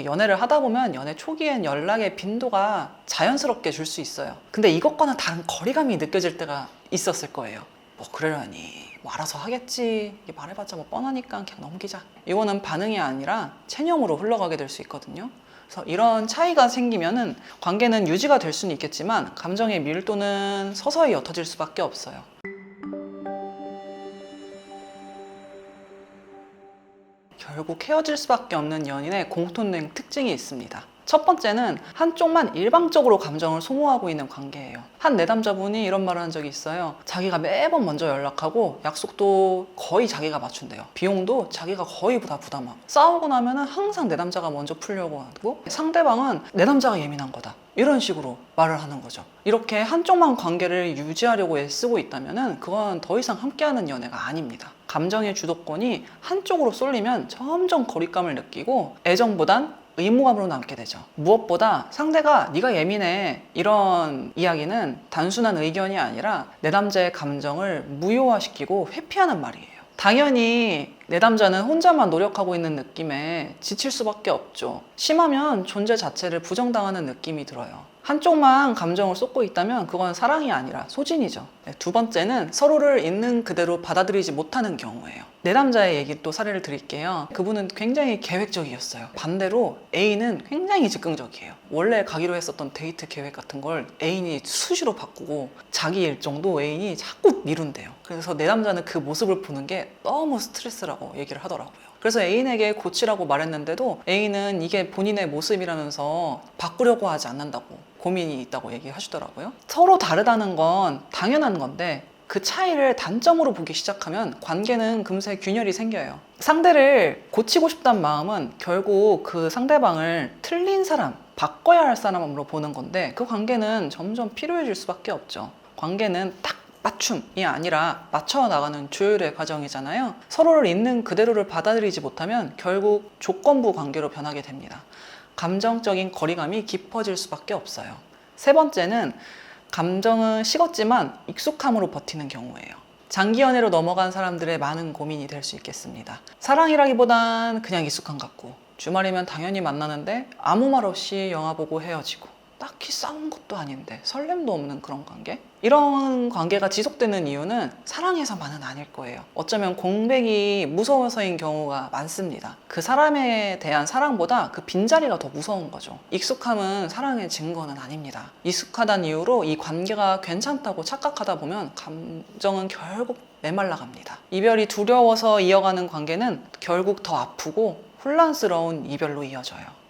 연애를 하다 보면 연애 초기엔 연락의 빈도가 자연스럽게 줄 수 있어요. 근데 이것과는 다른 거리감이 느껴질 때가 있었을 거예요. 뭐 그러려니 뭐 알아서 하겠지, 이게 말해봤자 뭐 뻔하니까 그냥 넘기자, 이거는 반응이 아니라 체념으로 흘러가게 될 수 있거든요. 그래서 이런 차이가 생기면은 관계는 유지가 될 수는 있겠지만 감정의 밀도는 서서히 옅어질 수밖에 없어요. 결국 헤어질 수밖에 없는 연인의 공통된 특징이 있습니다. 첫 번째는 한쪽만 일방적으로 감정을 소모하고 있는 관계예요. 한 내담자분이 이런 말을 한 적이 있어요. 자기가 매번 먼저 연락하고 약속도 거의 자기가 맞춘대요. 비용도 자기가 거의 다 부담하고, 싸우고 나면은 항상 내담자가 먼저 풀려고 하고, 상대방은 내담자가 예민한 거다, 이런 식으로 말을 하는 거죠. 이렇게 한쪽만 관계를 유지하려고 애쓰고 있다면은 그건 더 이상 함께하는 연애가 아닙니다. 감정의 주도권이 한쪽으로 쏠리면 점점 거리감을 느끼고 애정보단 의무감으로 남게 되죠. 무엇보다 상대가 네가 예민해, 이런 이야기는 단순한 의견이 아니라 내담자의 감정을 무효화시키고 회피하는 말이에요. 당연히 내담자는 혼자만 노력하고 있는 느낌에 지칠 수밖에 없죠. 심하면 존재 자체를 부정당하는 느낌이 들어요. 한쪽만 감정을 쏟고 있다면 그건 사랑이 아니라 소진이죠. 두 번째는 서로를 있는 그대로 받아들이지 못하는 경우예요. 내담자의 얘기 또 사례를 드릴게요. 그분은 굉장히 계획적이었어요. 반대로 A는 굉장히 즉흥적이에요. 원래 가기로 했었던 데이트 계획 같은 걸 애인이 수시로 바꾸고 자기 일정도 애인이 자꾸 미룬대요. 그래서 내담자는 그 모습을 보는 게 너무 스트레스라고 얘기를 하더라고요. 그래서 애인에게 고치라고 말했는데도 애인은 이게 본인의 모습이라면서 바꾸려고 하지 않는다고, 고민이 있다고 얘기하시더라고요. 서로 다르다는 건 당연한 건데 그 차이를 단점으로 보기 시작하면 관계는 금세 균열이 생겨요. 상대를 고치고 싶다는 마음은 결국 그 상대방을 틀린 사람, 바꿔야 할 사람으로 보는 건데 그 관계는 점점 필요해질 수밖에 없죠. 관계는 딱 맞춤이 아니라 맞춰 나가는 조율의 과정이잖아요. 서로를 있는 그대로를 받아들이지 못하면 결국 조건부 관계로 변하게 됩니다. 감정적인 거리감이 깊어질 수밖에 없어요. 세 번째는 감정은 식었지만 익숙함으로 버티는 경우예요. 장기 연애로 넘어간 사람들의 많은 고민이 될 수 있겠습니다. 사랑이라기보단 그냥 익숙함 같고, 주말이면 당연히 만나는데 아무 말 없이 영화 보고 헤어지고, 딱히 싸운 것도 아닌데 설렘도 없는 그런 관계? 이런 관계가 지속되는 이유는 사랑해서만은 아닐 거예요. 어쩌면 공백이 무서워서인 경우가 많습니다. 그 사람에 대한 사랑보다 그 빈자리가 더 무서운 거죠. 익숙함은 사랑의 증거는 아닙니다. 익숙하다는 이유로 이 관계가 괜찮다고 착각하다 보면 감정은 결국 메말라 갑니다. 이별이 두려워서 이어가는 관계는 결국 더 아프고 혼란스러운 이별로 이어져요.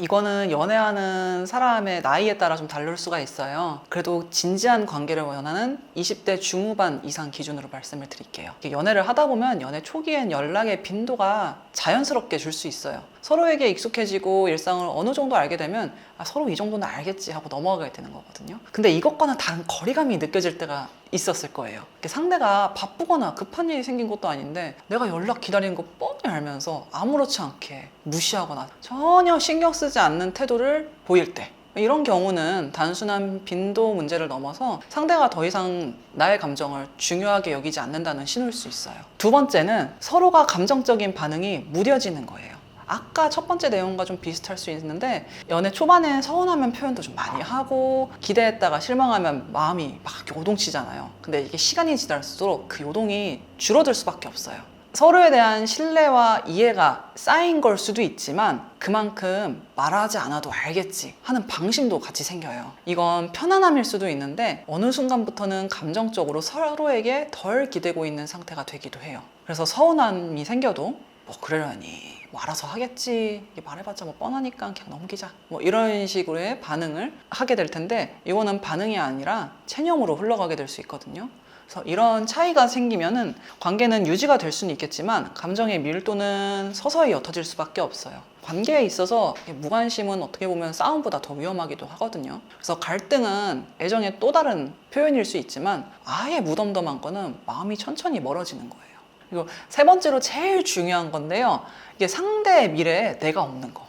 이거는 연애하는 사람의 나이에 따라 좀 다를 수가 있어요. 그래도 진지한 관계를 원하는 20대 중후반 이상 기준으로 말씀을 드릴게요. 연애를 하다 보면 연애 초기엔 연락의 빈도가 자연스럽게 줄 수 있어요. 서로에게 익숙해지고 일상을 어느 정도 알게 되면 서로 이 정도는 알겠지 하고 넘어가게 되는 거거든요. 근데 이것과는 다른 거리감이 느껴질 때가 있었을 거예요. 상대가 바쁘거나 급한 일이 생긴 것도 아닌데 내가 연락 기다리는 거 뻔히 알면서 아무렇지 않게 무시하거나 전혀 신경 쓰지 않는 태도를 보일 때, 이런 경우는 단순한 빈도 문제를 넘어서 상대가 더 이상 나의 감정을 중요하게 여기지 않는다는 신호일 수 있어요. 두 번째는 서로가 감정적인 반응이 무뎌지는 거예요. 아까 첫 번째 내용과 좀 비슷할 수 있는데, 연애 초반에 서운하면 표현도 좀 많이 하고 기대했다가 실망하면 마음이 막 요동치잖아요. 근데 이게 시간이 지날수록 그 요동이 줄어들 수밖에 없어요. 서로에 대한 신뢰와 이해가 쌓인 걸 수도 있지만 그만큼 말하지 않아도 알겠지 하는 방심도 같이 생겨요. 이건 편안함일 수도 있는데 어느 순간부터는 감정적으로 서로에게 덜 기대고 있는 상태가 되기도 해요. 그래서 서운함이 생겨도 뭐 그러려니 뭐 알아서 하겠지, 이게 말해봤자 뭐 뻔하니까 그냥 넘기자, 뭐 이런 식으로의 반응을 하게 될 텐데 이거는 반응이 아니라 체념으로 흘러가게 될 수 있거든요. 그래서 이런 차이가 생기면은 관계는 유지가 될 수는 있겠지만 감정의 밀도는 서서히 옅어질 수밖에 없어요. 관계에 있어서 무관심은 어떻게 보면 싸움보다 더 위험하기도 하거든요. 그래서 갈등은 애정의 또 다른 표현일 수 있지만 아예 무덤덤한 거는 마음이 천천히 멀어지는 거예요. 그리고 세 번째로 제일 중요한 건데요, 이게 상대의 미래에 내가 없는 거.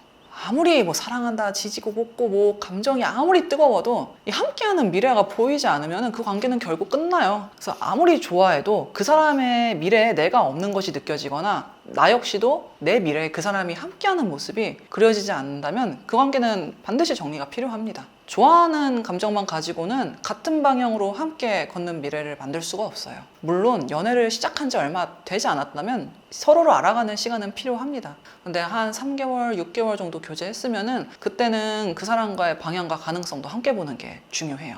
아무리 뭐 사랑한다, 지지고 볶고 뭐 감정이 아무리 뜨거워도 이 함께하는 미래가 보이지 않으면 그 관계는 결국 끝나요. 그래서 아무리 좋아해도 그 사람의 미래에 내가 없는 것이 느껴지거나 나 역시도 내 미래에 그 사람이 함께하는 모습이 그려지지 않는다면 그 관계는 반드시 정리가 필요합니다. 좋아하는 감정만 가지고는 같은 방향으로 함께 걷는 미래를 만들 수가 없어요. 물론 연애를 시작한 지 얼마 되지 않았다면 서로를 알아가는 시간은 필요합니다. 근데 한 3개월, 6개월 정도 교제했으면은 그때는 그 사람과의 방향과 가능성도 함께 보는 게 중요해요.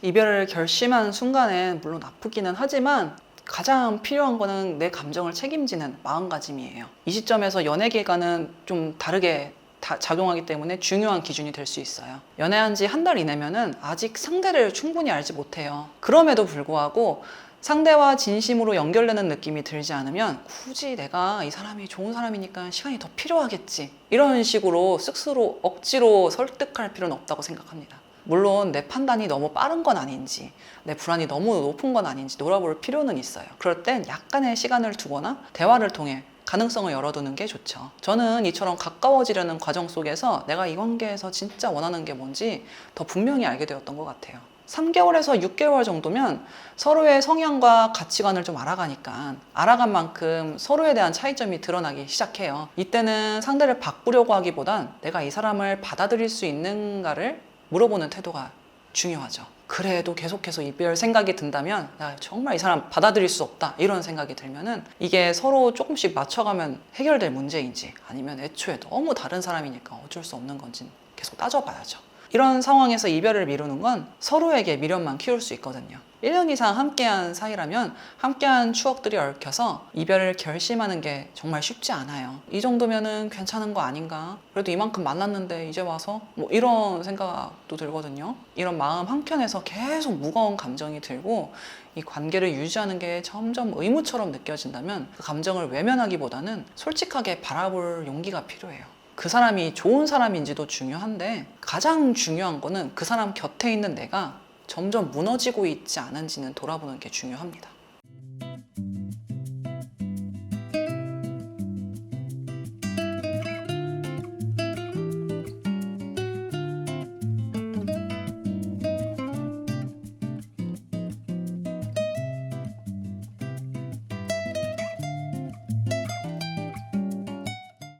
이별을 결심한 순간엔 물론 아프기는 하지만 가장 필요한 거는 내 감정을 책임지는 마음가짐이에요. 이 시점에서 연애 기간은 좀 다르게 작용하기 때문에 중요한 기준이 될 수 있어요. 연애한 지 한 달 이내면은 아직 상대를 충분히 알지 못해요. 그럼에도 불구하고 상대와 진심으로 연결되는 느낌이 들지 않으면 굳이 내가 이 사람이 좋은 사람이니까 시간이 더 필요하겠지, 이런 식으로 스스로 억지로 설득할 필요는 없다고 생각합니다. 물론 내 판단이 너무 빠른 건 아닌지, 내 불안이 너무 높은 건 아닌지 놀아볼 필요는 있어요. 그럴 땐 약간의 시간을 두거나 대화를 통해 가능성을 열어두는 게 좋죠. 저는 이처럼 가까워지려는 과정 속에서 내가 이 관계에서 진짜 원하는 게 뭔지 더 분명히 알게 되었던 것 같아요. 3개월에서 6개월 정도면 서로의 성향과 가치관을 좀 알아가니까 알아간 만큼 서로에 대한 차이점이 드러나기 시작해요. 이때는 상대를 바꾸려고 하기보단 내가 이 사람을 받아들일 수 있는가를 물어보는 태도가 중요하죠. 그래도 계속해서 이별 생각이 든다면 나 정말 이 사람 받아들일 수 없다, 이런 생각이 들면은 이게 서로 조금씩 맞춰가면 해결될 문제인지 아니면 애초에 너무 다른 사람이니까 어쩔 수 없는 건지 계속 따져봐야죠. 이런 상황에서 이별을 미루는 건 서로에게 미련만 키울 수 있거든요. 1년 이상 함께한 사이라면 함께한 추억들이 얽혀서 이별을 결심하는 게 정말 쉽지 않아요. 이 정도면은 괜찮은 거 아닌가? 그래도 이만큼 만났는데 이제 와서? 뭐 이런 생각도 들거든요. 이런 마음 한켠에서 계속 무거운 감정이 들고 이 관계를 유지하는 게 점점 의무처럼 느껴진다면 그 감정을 외면하기보다는 솔직하게 바라볼 용기가 필요해요. 그 사람이 좋은 사람인지도 중요한데 가장 중요한 거는 그 사람 곁에 있는 내가 점점 무너지고 있지 않은지는 돌아보는 게 중요합니다.